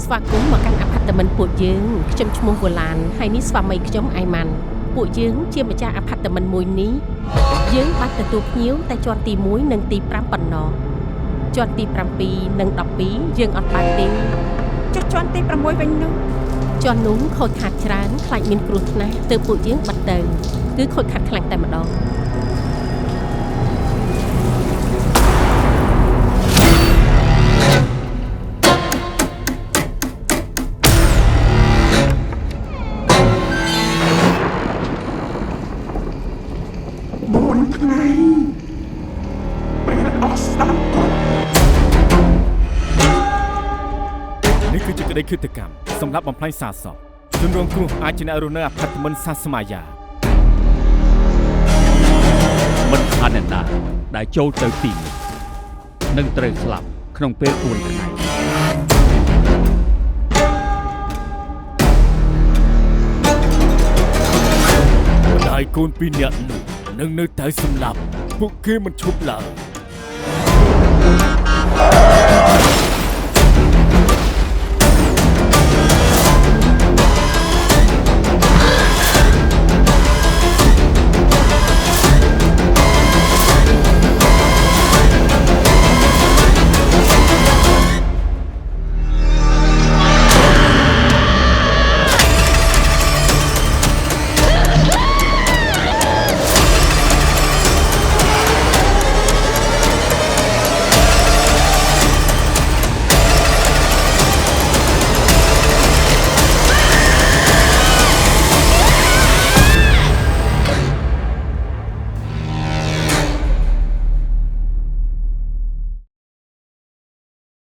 ស្វាគមន៍មកកាន់អាផាតមិនពួកយើងខ្ញុំឈ្មោះវូឡានហើយនេះស្វាមីខ្ញុំអៃម៉ាន់ពួកយើងជាម្ចាស់អាផាតមិនមួយនេះយើងបានទទួលភ្ញៀវតែជាន់ទី1និងទី5ប៉ុណ្ណោះជាន់ទី7និង12យើងអត់បានទេចុះជាន់ទី6វិញនោះជាន់នោះខូចខាតច្រើនខ្លាចមានគ្រោះថ្នាក់ទើបពួកយើងបាត់ទៅគឺខូចខាតខ្លាំងតែម្ដងនេះគឺជាក្តីឃាតកម្មសម្រាប់បំផ្លាញសាសន៍ជនរងគ្រោះអាចជាអ្នករស់នៅអាផាតមិនសាស្មាយាមិនថាអ្នកណាដែលចូលទៅទីនេះនឹងត្រូវស្លាប់ក្នុងពេល4ថ្ងៃម្ដាយកូន2នាក់នោះនឹងនៅតែសម្លាប់ពួកគេមិនឈប់ឡើយ